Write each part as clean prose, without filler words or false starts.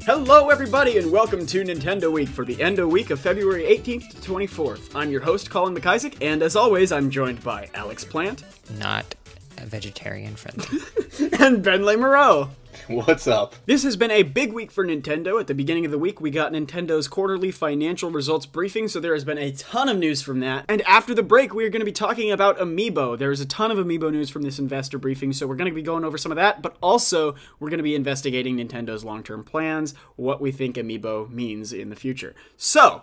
Hello everybody and welcome to Nintendo Week for the end of week of February 18th to 24th. I'm your host Colin McIsaac, and as always I'm joined by Alex Plant. Not vegetarian friendly. And Benley Moreau. What's up? This has been a big week for Nintendo. At the beginning of the week, we got Nintendo's quarterly financial results briefing, so there has been a ton of news from that. And after the break, we are going to be talking about Amiibo. There's a ton of Amiibo news from this investor briefing, so we're going to be going over some of that, but also we're going to be investigating Nintendo's long-term plans, what we think Amiibo means in the future. So,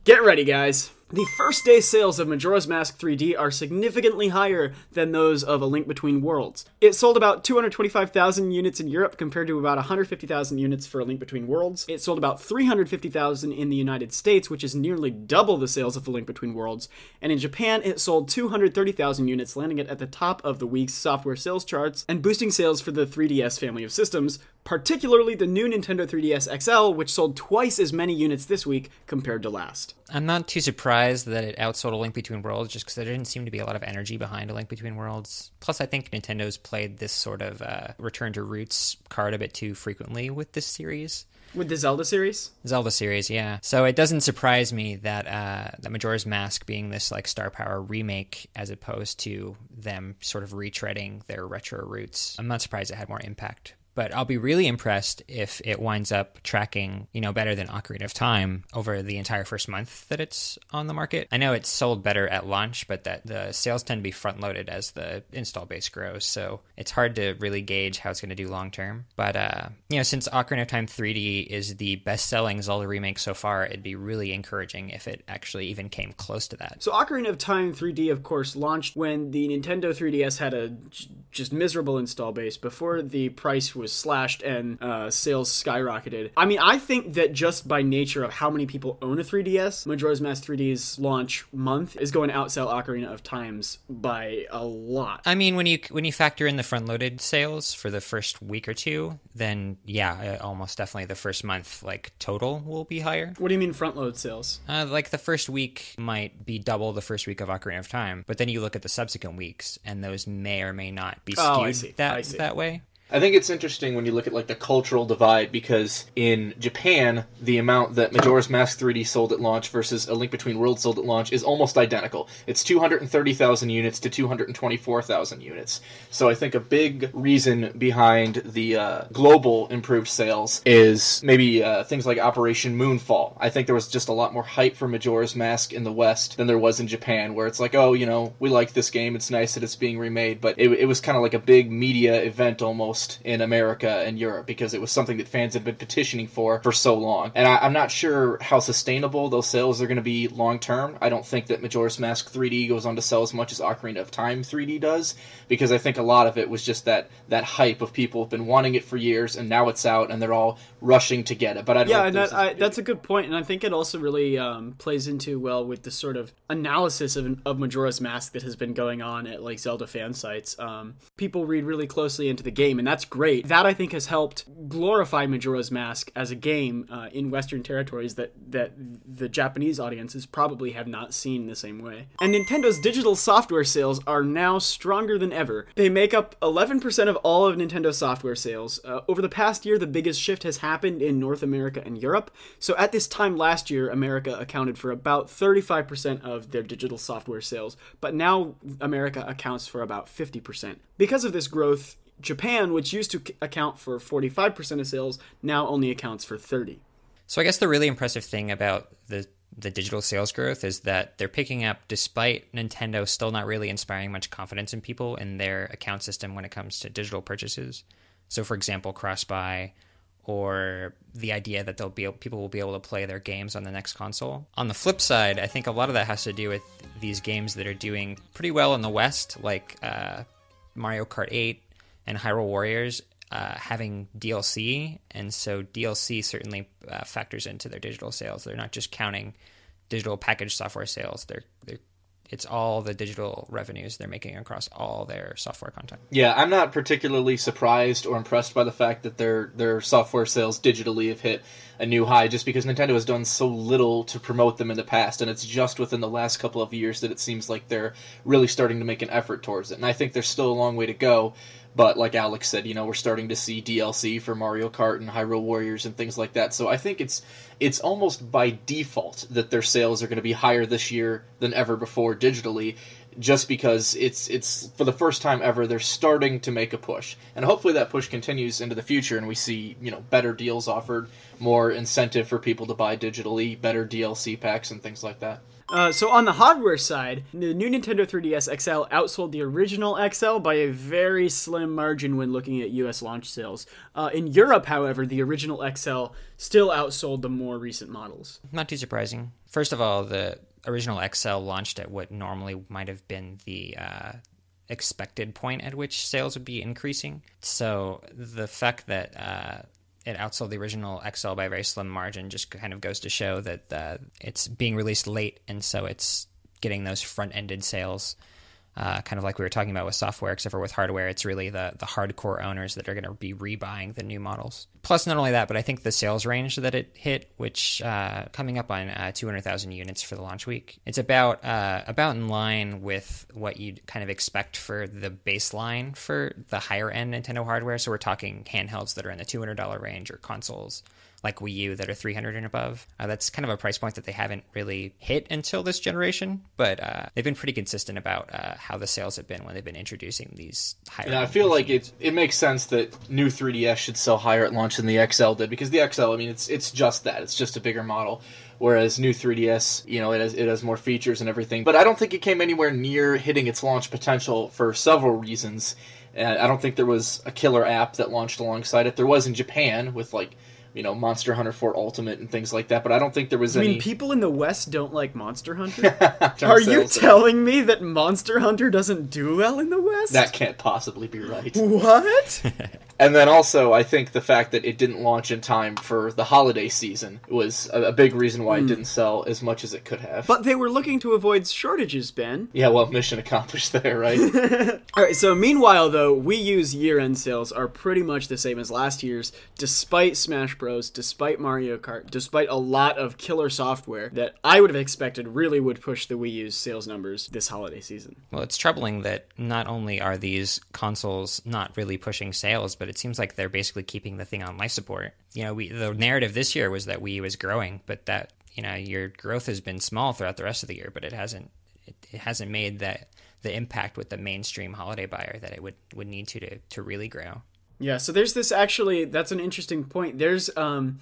get ready, guys. The first day sales of Majora's Mask 3D are significantly higher than those of A Link Between Worlds. It sold about 225,000 units in Europe compared to about 150,000 units for A Link Between Worlds. It sold about 350,000 in the United States, which is nearly double the sales of A Link Between Worlds. And in Japan, it sold 230,000 units, landing it at the top of the week's software sales charts and boosting sales for the 3DS family of systems, particularly the new Nintendo 3DS XL, which sold twice as many units this week compared to last. I'm not too surprised that it outsold A Link Between Worlds, just because there didn't seem to be a lot of energy behind A Link Between Worlds. Plus, I think Nintendo's played this sort of return to roots card a bit too frequently with this series. With the Zelda series? Zelda series, yeah. So it doesn't surprise me that Majora's Mask being this like Star Power remake as opposed to them sort of retreading their retro roots. I'm not surprised it had more impact. But I'll be really impressed if it winds up tracking, better than Ocarina of Time over the entire first month that it's on the market. I know it's sold better at launch, but that the sales tend to be front-loaded as the install base grows, so it's hard to really gauge how it's going to do long-term. But, since Ocarina of Time 3D is the best-selling Zelda remake so far, it'd be really encouraging if it actually even came close to that. So Ocarina of Time 3D, of course, launched when the Nintendo 3DS had a just miserable install base before the price was slashed and sales skyrocketed. I mean, I think that just by nature of how many people own a 3DS, Majora's Mask 3D's launch month is going to outsell Ocarina of Time's by a lot. I mean, when you factor in the front-loaded sales for the first week or two, then yeah, almost definitely the first month, total will be higher. What do you mean front-load sales? The first week might be double the first week of Ocarina of Time, but then you look at the subsequent weeks, and those may or may not be skewed that way. I think it's interesting when you look at the cultural divide, because in Japan, the amount that Majora's Mask 3D sold at launch versus A Link Between Worlds sold at launch is almost identical. It's 230,000 units to 224,000 units. So I think a big reason behind the global improved sales is maybe things like Operation Moonfall. I think there was just a lot more hype for Majora's Mask in the West than there was in Japan, where it's we like this game, it's nice that it's being remade, but it was kind of like a big media event almost in America and Europe, because it was something that fans had been petitioning for so long. And I'm not sure how sustainable those sales are going to be long term. I don't think that Majora's Mask 3D goes on to sell as much as Ocarina of Time 3D does, because I think a lot of it was just that hype of people have been wanting it for years, and now it's out and they're all rushing to get it. But I don't know if that's a good point, and I think it also really plays into well with the sort of analysis of Majora's Mask that has been going on at Zelda fan sites. People read really closely into the game, and that's great. That, I think, has helped glorify Majora's Mask as a game in Western territories that the Japanese audiences probably have not seen the same way. And Nintendo's digital software sales are now stronger than ever. They make up 11% of all of Nintendo software sales. Over the past year, the biggest shift has happened in North America and Europe. So at this time last year, America accounted for about 35% of their digital software sales, but now America accounts for about 50%. Because of this growth, Japan, which used to account for 45% of sales, now only accounts for 30%. So I guess the really impressive thing about the digital sales growth is that they're picking up despite Nintendo still not really inspiring much confidence in people in their account system when it comes to digital purchases. So, for example, cross-buy, or the idea that people will be able to play their games on the next console. On the flip side, I think a lot of that has to do with these games that are doing pretty well in the West, like Mario Kart 8 and Hyrule Warriors, having DLC, and so DLC certainly factors into their digital sales. They're not just counting digital package software sales. It's all the digital revenues they're making across all their software content. Yeah, I'm not particularly surprised or impressed by the fact that their software sales digitally have hit a new high, just because Nintendo has done so little to promote them in the past, and it's just within the last couple of years that it seems like they're really starting to make an effort towards it. And I think there's still a long way to go, But like Alex said, we're starting to see DLC for Mario Kart and Hyrule Warriors and things like that. So I think it's almost by default that their sales are going to be higher this year than ever before digitally, just because it's for the first time ever they're starting to make a push. And hopefully that push continues into the future and we see, better deals offered, more incentive for people to buy digitally, better DLC packs and things like that. So on the hardware side, the new Nintendo 3DS XL outsold the original XL by a very slim margin when looking at US launch sales. In Europe, however, the original XL still outsold the more recent models. Not too surprising. First of all, the original XL launched at what normally might have been the expected point at which sales would be increasing. So the fact that it outsold the original XL by a very slim margin just kind of goes to show that it's being released late, and so it's getting those front-ended sales, kind of like we were talking about with software, except for with hardware, it's really the hardcore owners that are going to be rebuying the new models. Plus, not only that, but I think the sales range that it hit, which coming up on 200,000 units for the launch week, it's about in line with what you'd kind of expect for the baseline for the higher-end Nintendo hardware. So we're talking handhelds that are in the $200 range, or consoles like Wii U that are $300 and above. That's kind of a price point that they haven't really hit until this generation, but they've been pretty consistent about how the sales have been when they've been introducing these higher. Yeah, I feel like it makes sense that new 3DS should sell higher at launch than the XL did, because the XL, it's just that. It's just a bigger model. Whereas new 3DS, it has more features and everything. But I don't think it came anywhere near hitting its launch potential for several reasons. I don't think there was a killer app that launched alongside it. There was in Japan with Monster Hunter 4 Ultimate and things like that, but I don't think there was any... You mean people in the West don't like Monster Hunter? Are you telling me that Monster Hunter doesn't do well in the West? That can't possibly be right. What? And then also, I think the fact that it didn't launch in time for the holiday season was a big reason why it didn't sell as much as it could have. But they were looking to avoid shortages, Ben. Yeah, well, mission accomplished there, right? Alright, so meanwhile, though, Wii U's year-end sales are pretty much the same as last year's, despite Smash Bros., despite Mario Kart, despite a lot of killer software that I would have expected really would push the Wii U's sales numbers this holiday season. Well, it's troubling that not only are these consoles not really pushing sales, but it seems like they're basically keeping the thing on life support. The narrative this year was that Wii U was growing, but that, your growth has been small throughout the rest of the year, but it hasn't made the impact with the mainstream holiday buyer that it would need to really grow. Yeah, so there's this that's an interesting point. There's an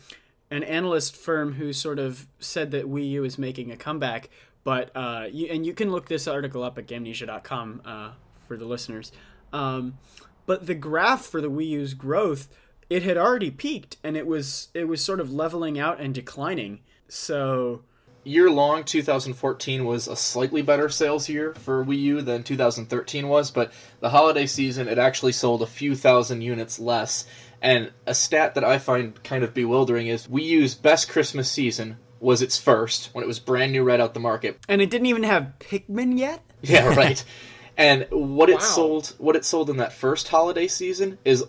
analyst firm who sort of said that Wii U is making a comeback, but you can look this article up at Gamnesia.com for the listeners. But the graph for the Wii U's growth, it had already peaked, and it was sort of leveling out and declining. So year-long, 2014 was a slightly better sales year for Wii U than 2013 was, but the holiday season, it actually sold a few thousand units less. And a stat that I find kind of bewildering is Wii U's best Christmas season was its first, when it was brand new right out the market. And it didn't even have Pikmin yet? Yeah, right. And what it sold in that first holiday season is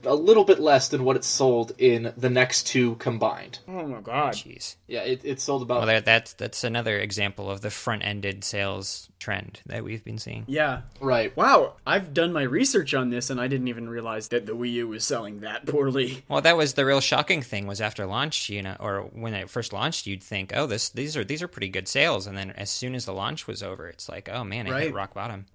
a little bit less than what it sold in the next two combined. Oh my god. Jeez. Yeah, it sold about... Well, that's another example of the front-ended sales trend that we've been seeing. Yeah. Right. Wow, I've done my research on this, and I didn't even realize that the Wii U was selling that poorly. Well, that was the real shocking thing, was after launch, or when it first launched, you'd think, oh, these are pretty good sales, and then as soon as the launch was over, it's like, oh man, it hit rock bottom.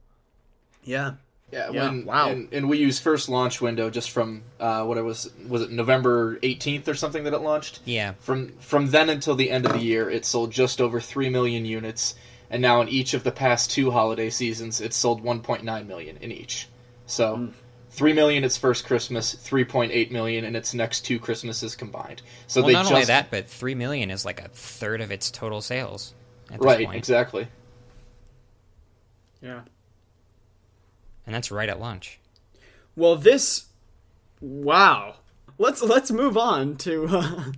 Yeah. Yeah, wow. In Wii U's first launch window, just from was it November 18th or something that it launched? Yeah. From then until the end of the year, it sold just over 3 million units, and now in each of the past two holiday seasons, it's sold 1.9 million in each. So 3 million its first Christmas, 3.8 million in its next two Christmases combined. So well, not only that, but 3 million is like a third of its total sales at this point. Right, exactly. Yeah. And that's right at launch. Well, wow. Let's move on to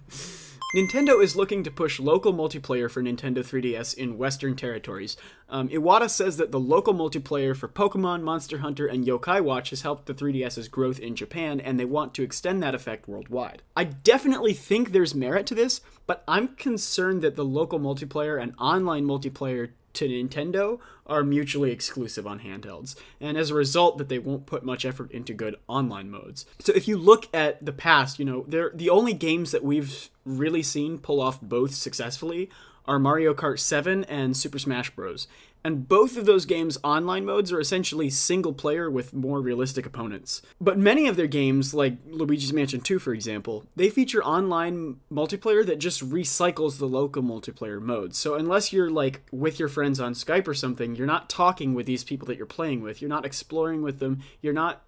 Nintendo is looking to push local multiplayer for Nintendo 3DS in Western territories. Iwata says that the local multiplayer for Pokemon, Monster Hunter, and Yokai Watch has helped the 3DS's growth in Japan, and they want to extend that effect worldwide. I definitely think there's merit to this, but I'm concerned that the local multiplayer and online multiplayer to Nintendo are mutually exclusive on handhelds, and as a result that they won't put much effort into good online modes. So if you look at the past, they're the only games that we've really seen pull off both successfully are Mario Kart 7 and Super Smash Bros. And both of those games' online modes are essentially single player with more realistic opponents. But many of their games, like Luigi's Mansion 2 for example, they feature online multiplayer that just recycles the local multiplayer modes. So unless you're like with your friends on Skype or something, you're not talking with these people that you're playing with, you're not exploring with them, you're not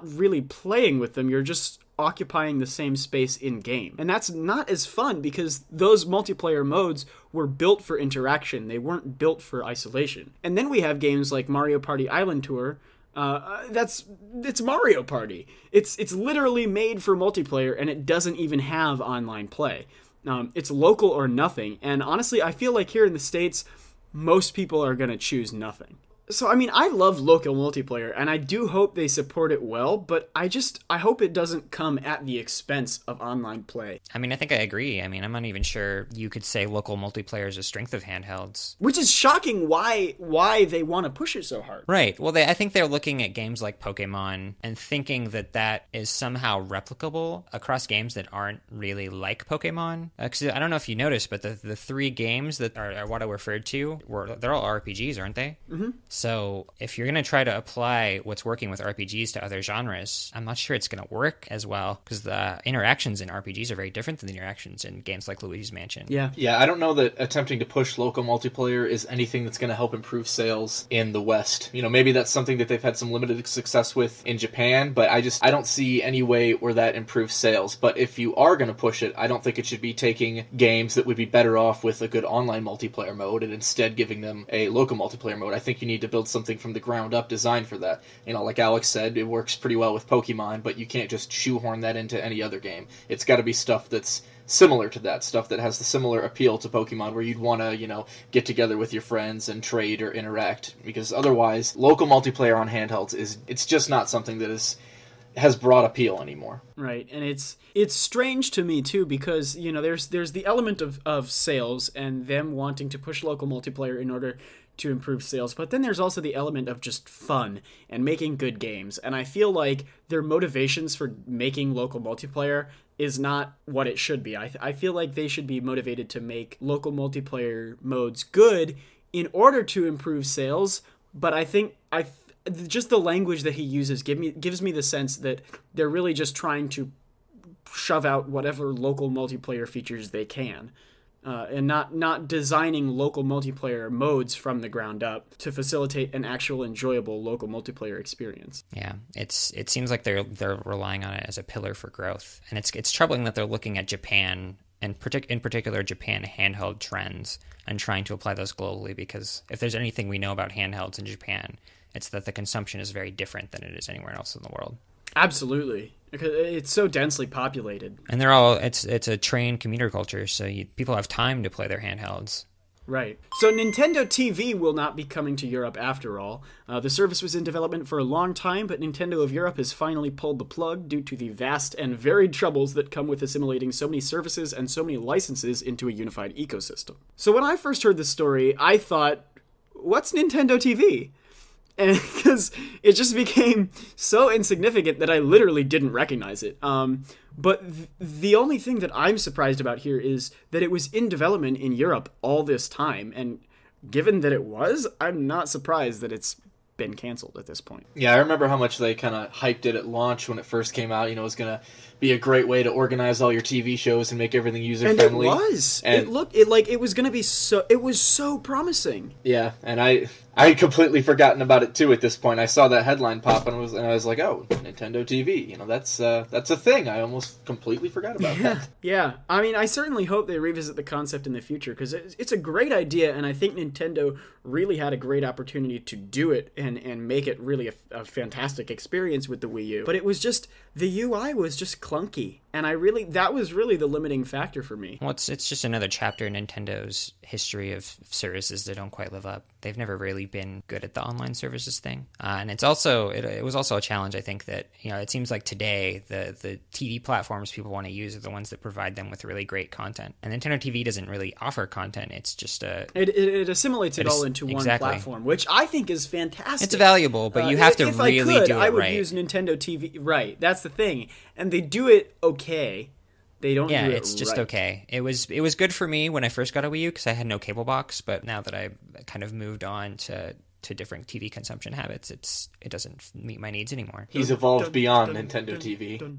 really playing with them, you're just occupying the same space in game. And that's not as fun because those multiplayer modes were built for interaction. They weren't built for isolation. And then we have games like Mario Party Island Tour. It's Mario Party. It's literally made for multiplayer, and it doesn't even have online play. It's local or nothing. And honestly, I feel like here in the States, most people are going to choose nothing. So, I mean, I love local multiplayer, and I do hope they support it well, but I hope it doesn't come at the expense of online play. I mean, I think I agree. I mean, I'm not even sure you could say local multiplayer is a strength of handhelds. Which is shocking why they want to push it so hard. Right. Well, I think they're looking at games like Pokemon and thinking that is somehow replicable across games that aren't really like Pokemon. Because I don't know if you noticed, but the three games that are what I referred to, they're all RPGs, aren't they? Mm-hmm. So if you're going to try to apply what's working with RPGs to other genres, I'm not sure it's going to work as well because the interactions in RPGs are very different than the interactions in games like Luigi's Mansion. Yeah, I don't know that attempting to push local multiplayer is anything that's going to help improve sales in the West. Maybe that's something that they've had some limited success with in Japan, but I don't see any way where that improves sales. But if you are going to push it, I don't think it should be taking games that would be better off with a good online multiplayer mode and instead giving them a local multiplayer mode. I think you need to build something from the ground up designed for that. Like Alex said, it works pretty well with Pokemon, but you can't just shoehorn that into any other game. It's got to be stuff that's similar to that, stuff that has the similar appeal to Pokemon where you'd want to, get together with your friends and trade or interact, because otherwise local multiplayer on handhelds it's just not something that has broad appeal anymore. Right, and it's strange to me too because there's the element of sales and them wanting to push local multiplayer in order to improve sales, but then there's also the element of just fun and making good games, and I feel like their motivations for making local multiplayer is not what it should be. I feel like they should be motivated to make local multiplayer modes good in order to improve sales, but I think just the language that he uses gives me the sense that they're really just trying to shove out whatever local multiplayer features they can. And not designing local multiplayer modes from the ground up to facilitate an actual enjoyable local multiplayer experience. Yeah, it seems like they're relying on it as a pillar for growth, and it's troubling that they're looking at Japan and in particular Japan handheld trends and trying to apply those globally. Because if there's anything we know about handhelds in Japan, it's that the consumption is very different than it is anywhere else in the world. Absolutely. Because it's so densely populated. And it's a trained commuter culture, so people have time to play their handhelds. Right. So Nintendo TV will not be coming to Europe after all. The service was in development for a long time, but Nintendo of Europe has finally pulled the plug due to the vast and varied troubles that come with assimilating so many services and so many licenses into a unified ecosystem. So when I first heard this story, I thought, what's Nintendo TV? And because it just became so insignificant that I literally didn't recognize it. But the only thing that I'm surprised about here is that it was in development in Europe all this time. And given that it was, I'm not surprised that it's been canceled at this point. Yeah, I remember how much they kind of hyped it at launch when it first came out. It was going to be a great way to organize all your TV shows and make everything user-friendly. And it was. And it was going to be so... It was so promising. Yeah, and I had completely forgotten about it, too, at this point. I saw that headline pop, and I was like, oh, Nintendo TV. That's a thing. I almost completely forgot about that. Yeah. I mean, I certainly hope they revisit the concept in the future, because it's a great idea, and I think Nintendo really had a great opportunity to do it and make it really a fantastic experience with the Wii U. But it was just... The UI was just clunky. And that was really the limiting factor for me. Well, it's just another chapter in Nintendo's history of services that don't quite live up. They've never really been good at the online services thing. And it's also, it was also a challenge, I think, that, it seems like today the TV platforms people want to use are the ones that provide them with really great content. And Nintendo TV doesn't really offer content. It's just It assimilates it all into one platform, which I think is fantastic. It's valuable, but you have to really do it I would right. use Nintendo TV. Right, that's the thing. And they do it okay. They don't do it it's just right. okay. It was good for me when I first got a Wii U because I had no cable box, but now that I kind of moved on to different TV consumption habits, it doesn't meet my needs anymore. He's evolved beyond Nintendo TV.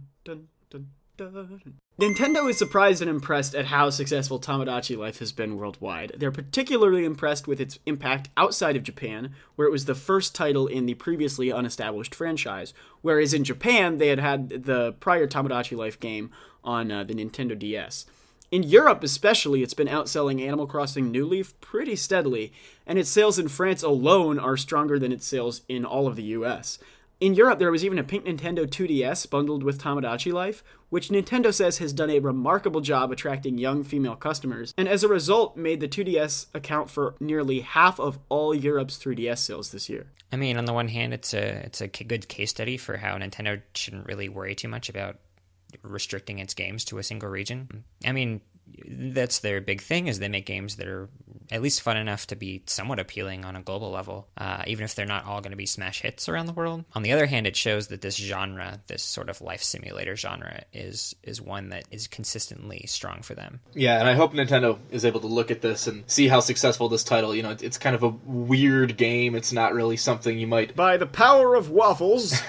Nintendo is surprised and impressed at how successful Tomodachi Life has been worldwide. They're particularly impressed with its impact outside of Japan, where it was the first title in the previously unestablished franchise, whereas in Japan they had the prior Tomodachi Life game on the Nintendo DS. In Europe especially, it's been outselling Animal Crossing New Leaf pretty steadily, and its sales in France alone are stronger than its sales in all of the US. In Europe, there was even a pink Nintendo 2DS bundled with Tomodachi Life, which Nintendo says has done a remarkable job attracting young female customers, and as a result made the 2DS account for nearly half of all Europe's 3DS sales this year. I mean, on the one hand, it's a good case study for how Nintendo shouldn't really worry too much about restricting its games to a single region. I mean, that's their big thing, is they make games that are at least fun enough to be somewhat appealing on a global level, even if they're not all going to be smash hits around the world. On the other hand, it shows that this genre, this sort of life simulator genre, is one that is consistently strong for them. Yeah, and I hope Nintendo is able to look at this and see how successful this title, it's kind of a weird game. It's not really something you might... By the power of waffles!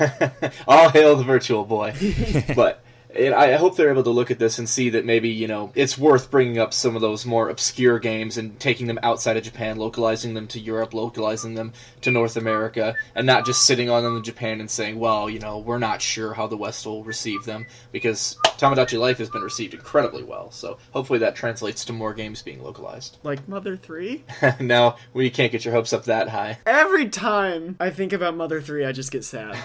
All hail the Virtual Boy. But... I hope they're able to look at this and see that maybe, it's worth bringing up some of those more obscure games and taking them outside of Japan, localizing them to Europe, localizing them to North America, and not just sitting on them in Japan and saying, well, we're not sure how the West will receive them, because Tomodachi Life has been received incredibly well, so hopefully that translates to more games being localized. Like Mother 3? No, we can't get your hopes up that high. Every time I think about Mother 3, I just get sad.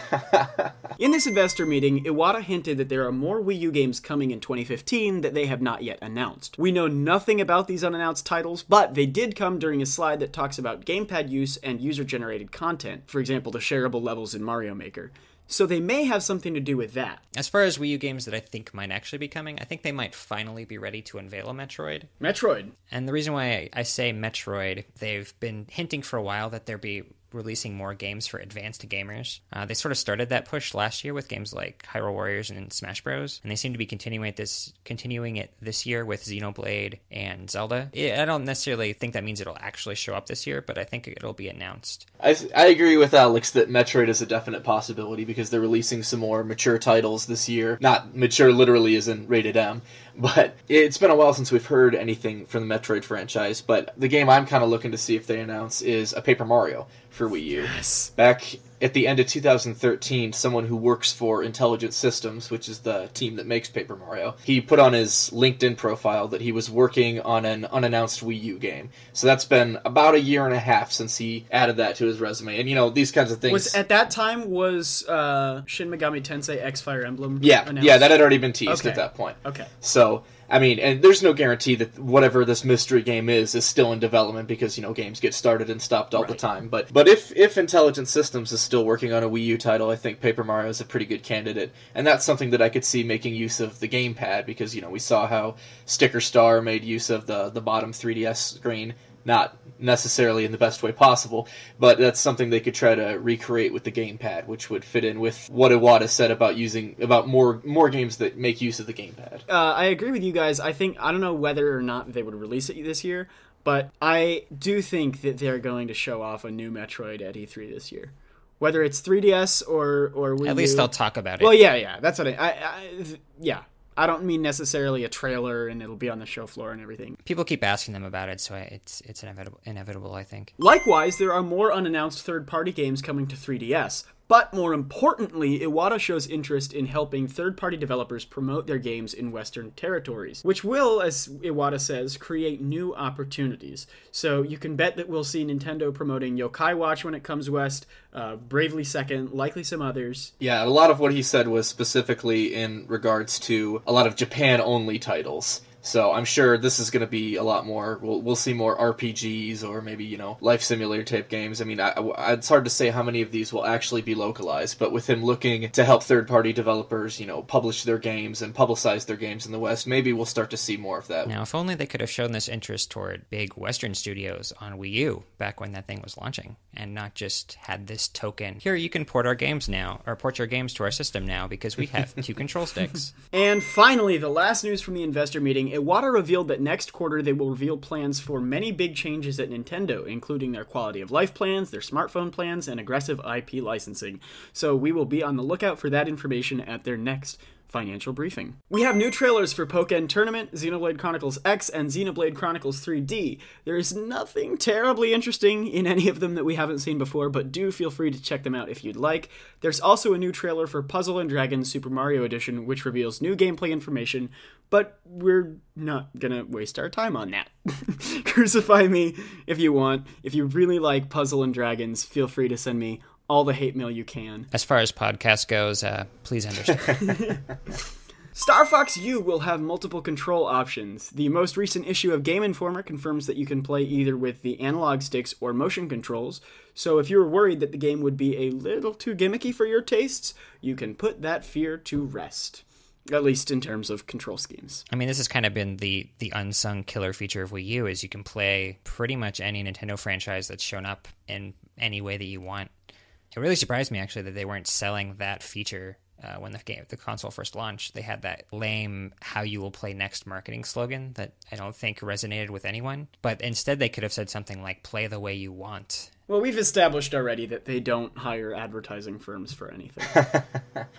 In this investor meeting, Iwata hinted that there are more Wii U games coming in 2015 that they have not yet announced. We know nothing about these unannounced titles, but they did come during a slide that talks about gamepad use and user-generated content, for example, the shareable levels in Mario Maker. So they may have something to do with that. As far as Wii U games that I think might actually be coming, I think they might finally be ready to unveil a Metroid. Metroid. And the reason why I say Metroid, they've been hinting for a while that they'll be releasing more games for advanced gamers. They sort of started that push last year with games like Hyrule Warriors and Smash Bros. And they seem to be continuing it this year with Xenoblade and Zelda. I don't necessarily think that means it'll actually show up this year, but I think it'll be announced. I agree with Alex that Metroid is a definite possibility because they're releasing some more mature titles this year. Not mature literally as in rated M, but it's been a while since we've heard anything from the Metroid franchise. But the game I'm kind of looking to see if they announce is a Paper Mario for Wii U. Yes. Back at the end of 2013, someone who works for Intelligent Systems, which is the team that makes Paper Mario, he put on his LinkedIn profile that he was working on an unannounced Wii U game. So that's been about a year and a half since he added that to his resume. And, these kinds of things... At that time, Shin Megami Tensei X Fire Emblem announced? Yeah, that had already been teased at that point. Okay. So... and there's no guarantee that whatever this mystery game is still in development because, games get started and stopped all the time. But if Intelligent Systems is still working on a Wii U title, I think Paper Mario is a pretty good candidate. And that's something that I could see making use of the gamepad because, we saw how Sticker Star made use of the bottom 3DS screen. Not necessarily in the best way possible, but that's something they could try to recreate with the gamepad, which would fit in with what Iwata said about more games that make use of the gamepad. I agree with you guys. I don't know whether or not they would release it this year, but I do think that they're going to show off a new Metroid at E3 this year. Whether it's 3DS or Wii U. At least they'll talk about it. Well, yeah, that's what yeah. I don't mean necessarily a trailer and it'll be on the show floor and everything. People keep asking them about it, so it's inevitable, I think. Likewise, there are more unannounced third-party games coming to 3DS. But more importantly, Iwata shows interest in helping third-party developers promote their games in Western territories, which will, as Iwata says, create new opportunities. So you can bet that we'll see Nintendo promoting Yokai Watch when it comes west, Bravely Second, likely some others. Yeah, a lot of what he said was specifically in regards to a lot of Japan-only titles. So I'm sure this is going to be a lot more. We'll see more RPGs or maybe, life simulator type games. I mean, it's hard to say how many of these will actually be localized, but with him looking to help third-party developers, publish their games and publicize their games in the West, maybe we'll start to see more of that. Now, if only they could have shown this interest toward big Western studios on Wii U back when that thing was launching, and not just had this token. Here, you can port our games now, or port your games to our system now, because we have 2 control sticks. And finally, the last news from the investor meeting, Iwata revealed that next quarter they will reveal plans for many big changes at Nintendo, including their quality of life plans, their smartphone plans, and aggressive IP licensing. So we will be on the lookout for that information at their next financial briefing. We have new trailers for Pokken Tournament, Xenoblade Chronicles X, and Xenoblade Chronicles 3D. There is nothing terribly interesting in any of them that we haven't seen before, but do feel free to check them out if you'd like. There's also a new trailer for Puzzle & Dragons Super Mario Edition, which reveals new gameplay information, but we're not gonna waste our time on that. Crucify me if you want. If you really like Puzzle & Dragons, feel free to send me all the hate mail you can. As far as podcast goes, please understand. Star Fox U will have multiple control options. The most recent issue of Game Informer confirms that you can play either with the analog sticks or motion controls, so if you were worried that the game would be a little too gimmicky for your tastes, you can put that fear to rest. At least in terms of control schemes. I mean, this has kind of been the unsung killer feature of Wii U, is you can play pretty much any Nintendo franchise that's shown up in any way that you want. It really surprised me, actually, that they weren't selling that feature when the console first launched. They had that lame "how you will play next" marketing slogan that I don't think resonated with anyone. But instead, they could have said something like "play the way you want." Well, we've established already that they don't hire advertising firms for anything.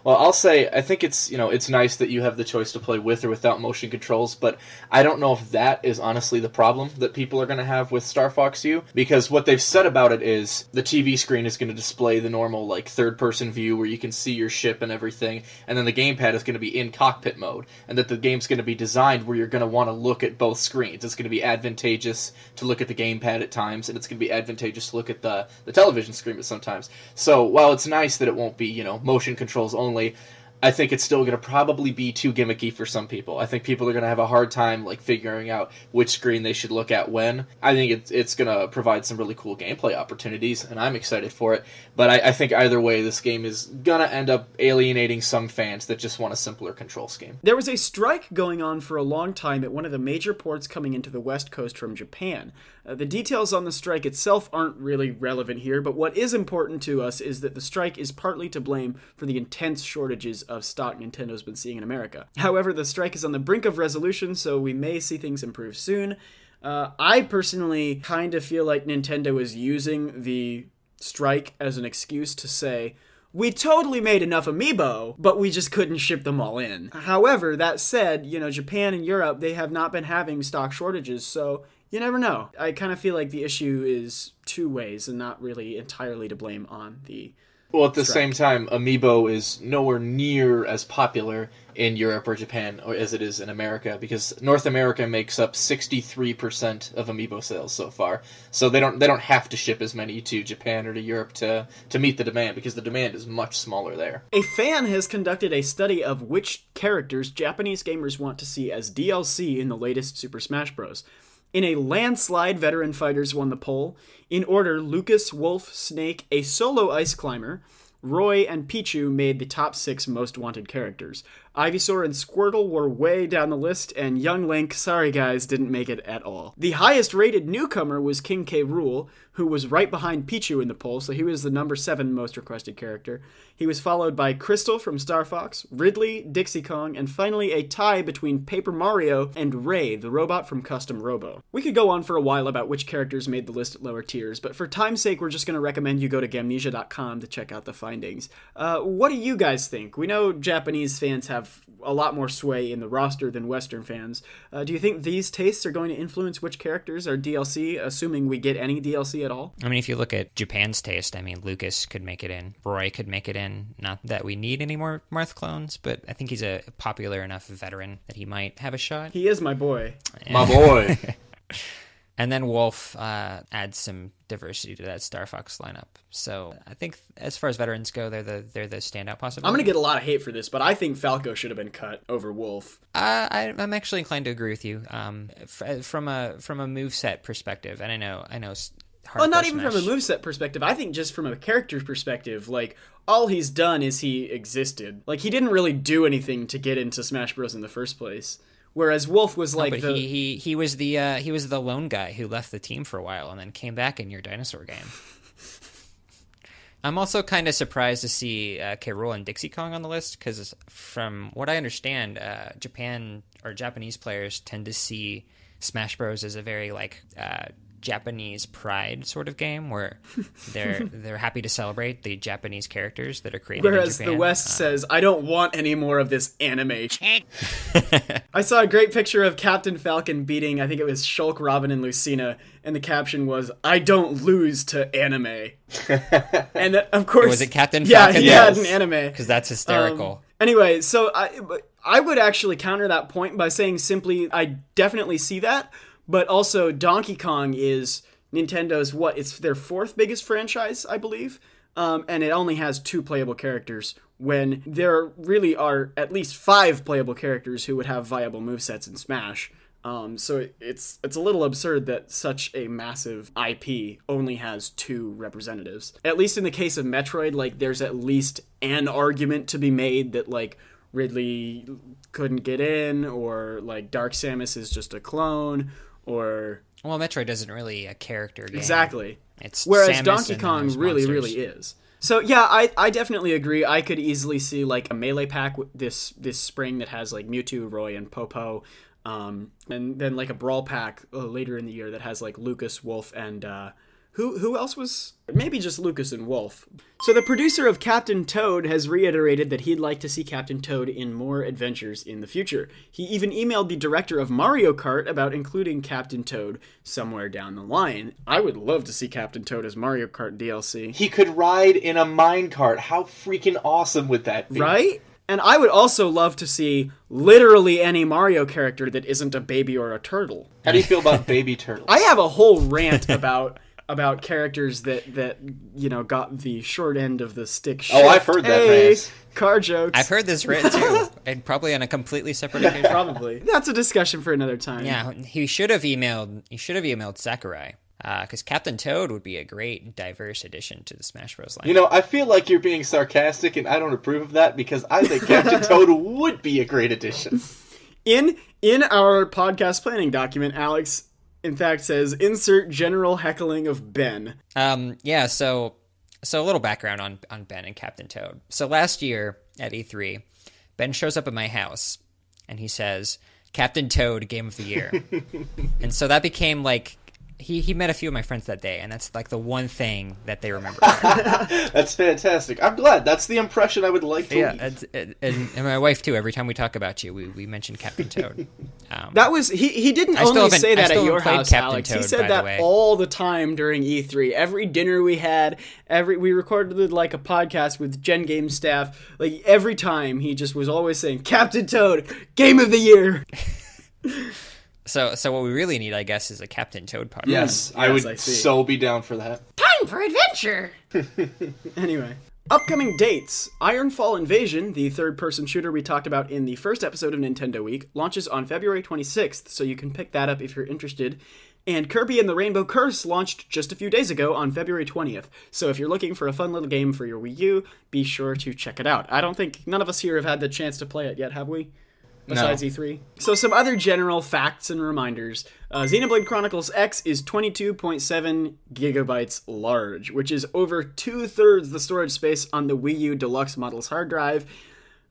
Well, I'll say, I think it's nice that you have the choice to play with or without motion controls, but I don't know if that is honestly the problem that people are going to have with Star Fox U, because what they've said about it is the TV screen is going to display the normal, third-person view where you can see your ship and everything, and then the gamepad is going to be in cockpit mode, and that the game's going to be designed where you're going to want to look at both screens. It's going to be advantageous to look at the gamepad at times, and it's going to be advantageous to look at the television screen sometimes. So while it's nice that it won't be, motion controls only, I think it's still going to probably be too gimmicky for some people. I think people are going to have a hard time figuring out which screen they should look at when. I think it's going to provide some really cool gameplay opportunities, and I'm excited for it. But I think either way, this game is going to end up alienating some fans that just want a simpler control scheme. There was a strike going on for a long time at one of the major ports coming into the West Coast from Japan. The details on the strike itself aren't really relevant here, but what is important to us is that the strike is partly to blame for the intense shortages of stock Nintendo's been seeing in America. However, the strike is on the brink of resolution, so we may see things improve soon. I personally kind of feel like Nintendo is using the strike as an excuse to say, we totally made enough amiibo, but we just couldn't ship them all in. However, that said, Japan and Europe, they have not been having stock shortages, so you never know. I kind of feel like the issue is two ways and not really entirely to blame on the Well, at the strike. same time, Amiibo is nowhere near as popular in Europe or Japan as it is in America, because North America makes up 63% of Amiibo sales so far. So they don't have to ship as many to Japan or to Europe to meet the demand, because the demand is much smaller there. A fan has conducted a study of which characters Japanese gamers want to see as DLC in the latest Super Smash Bros. In a landslide, veteran fighters won the poll. In order, Lucas, Wolf, Snake, a solo ice climber, Roy, and Pichu made the top 6 most wanted characters. Ivysaur and Squirtle were way down the list, and Young Link, sorry guys, didn't make it at all. The highest rated newcomer was King K. Rool, who was right behind Pichu in the poll, so he was the number 7 most requested character. He was followed by Crystal from Star Fox, Ridley, Dixie Kong, and finally a tie between Paper Mario and Ray, the robot from Custom Robo. We could go on for a while about which characters made the list at lower tiers, but for time's sake, we're just going to recommend you go to Gamnesia.com to check out the findings. What do you guys think? We know Japanese fans have have a lot more sway in the roster than Western fans. Do you think these tastes are going to influence which characters are DLC, assuming we get any DLC at all? I mean, if you look at Japan's taste, I mean, Lucas could make it in. Roy could make it in. Not that we need any more Marth clones, but I think he's a popular enough veteran that he might have a shot. He is my boy. My boy. And then Wolf adds some diversity to that Star Fox lineup. So I think as far as veterans go, they're the standout possibility. I'm going to get a lot of hate for this, but I think Falco should have been cut over Wolf. I'm actually inclined to agree with you. From a moveset perspective, and I know. Well, not even from a moveset perspective. I think just from a character perspective, like, all he's done is he existed. Like, he didn't really do anything to get into Smash Bros. In the first place. Whereas Wolf was like he was the lone guy who left the team for a while and then came back in your dinosaur game. I'm also kind of surprised to see K. Rool and Dixie Kong on the list because from what I understand, Japan or Japanese players tend to see Smash Bros. As a very Japanese pride sort of game where they're happy to celebrate the Japanese characters that are created Whereas in Japan. the West says, I don't want any more of this anime. I saw a great picture of Captain Falcon beating, I think it was Shulk, Robin, and Lucina, and the caption was, I don't lose to anime. And of course... Was it Captain Falcon? Yeah, he had an anime. Because that's hysterical. Anyway, so I would actually counter that point by saying simply, I definitely see that. But also, Donkey Kong is Nintendo's, it's their fourth biggest franchise, I believe. And it only has 2 playable characters, when there really are at least 5 playable characters who would have viable movesets in Smash. So it's a little absurd that such a massive IP only has 2 representatives. At least in the case of Metroid, there's at least an argument to be made that, Ridley couldn't get in, or, Dark Samus is just a clone, or... Well, Metroid isn't really a character game. Exactly. It's Whereas Samus Donkey Kong really is. So, yeah, I definitely agree. I could easily see, a Melee pack this spring that has, Mewtwo, Roy, and Popo. And then, a Brawl pack later in the year that has, Lucas, Wolf, and... Who else was... Maybe just Lucas and Wolf. So the producer of Captain Toad has reiterated that he'd like to see Captain Toad in more adventures in the future. He even emailed the director of Mario Kart about including Captain Toad somewhere down the line. I would love to see Captain Toad as Mario Kart DLC. He could ride in a minecart. How freaking awesome would that be? Right? And I would also love to see literally any Mario character that isn't a baby or a turtle. How do you feel about baby turtles? I have a whole rant about characters that got the short end of the stick. Oh, I've heard that rant. Car jokes. I've heard this rant too, and probably on a completely separate occasion. Probably. That's a discussion for another time. Yeah, he should have emailed Sakurai. Because Captain Toad would be a great, diverse addition to the Smash Bros. Line. I feel like you're being sarcastic, and I don't approve of that, because I think Captain Toad would be a great addition. In our podcast planning document, Alex... in fact, says, insert general heckling of Ben. Yeah, so a little background on Ben and Captain Toad. So last year at E3, Ben shows up at my house, and he says, Captain Toad, Game of the Year. And so that became, he met a few of my friends that day, and that's, the one thing that they remember. That's fantastic. I'm glad. That's the impression I would like to leave. And my wife, too. Every time we talk about you, we mention Captain Toad. That was... He didn't only say that at your house, Captain Alex. Toad, he said that all the time during E3. Every dinner we had, we recorded, a podcast with Gen Game staff. Every time, he just was always saying, Captain Toad, Game of the Year! So what we really need, I guess, is a Captain Toad podcast. Yes, I would so be down for that. Time for adventure! Anyway. Upcoming dates. Ironfall Invasion, the third-person shooter we talked about in the first episode of Nintendo Week, launches on February 26th, so you can pick that up if you're interested. And Kirby and the Rainbow Curse launched just a few days ago on February 20th, so if you're looking for a fun little game for your Wii U, be sure to check it out. I don't think none of us here have had the chance to play it yet, have we? Besides E3. So some other general facts and reminders. Xenoblade Chronicles X is 22.7 gigabytes large, which is over 2/3 the storage space on the Wii U Deluxe model's hard drive.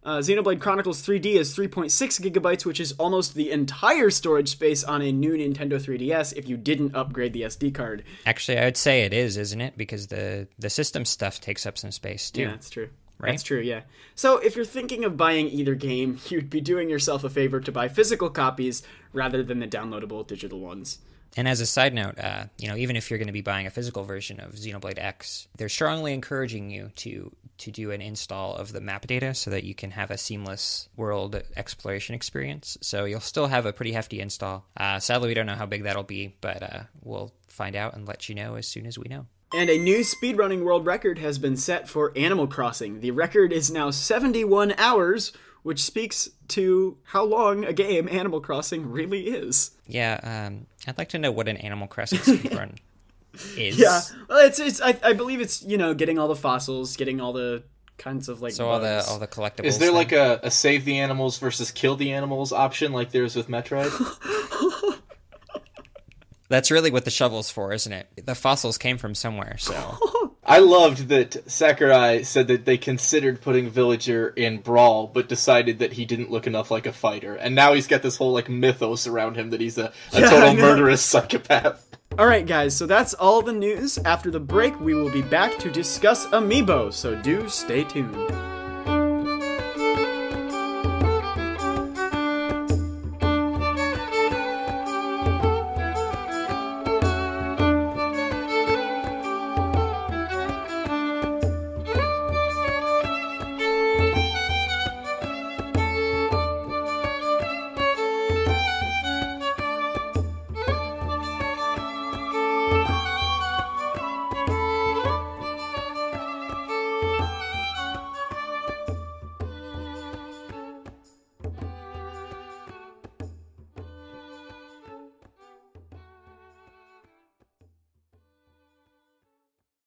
Xenoblade Chronicles 3D is 3.6 gigabytes, which is almost the entire storage space on a new Nintendo 3DS if you didn't upgrade the SD card. Actually, I would say it is, isn't it? Because the system stuff takes up some space, too. Yeah, that's true. right? That's true, yeah. So if you're thinking of buying either game, you'd be doing yourself a favor to buy physical copies rather than the downloadable digital ones. And as a side note, even if you're going to be buying a physical version of Xenoblade X, they're strongly encouraging you to do an install of the map data so that you can have a seamless world exploration experience. So you'll still have a pretty hefty install. Sadly, we don't know how big that'll be, but we'll find out and let you know as soon as we know. And a new speedrunning world record has been set for Animal Crossing. The record is now 71 hours, which speaks to how long a game Animal Crossing really is. Yeah, I'd like to know what an Animal Crossing speedrun is. Yeah, well, I believe it's, getting all the fossils, getting all the kinds of, so bugs. all the collectibles. Is there like a save the animals versus kill the animals option like there's with Metroid? That's really what the shovel's for, isn't it? The fossils came from somewhere, so... I loved that Sakurai said that they considered putting Villager in Brawl, but decided that he didn't look enough like a fighter. And now he's got this whole, mythos around him that he's a total murderous psychopath. Alright guys, so that's all the news. After the break, we will be back to discuss Amiibo, so do stay tuned.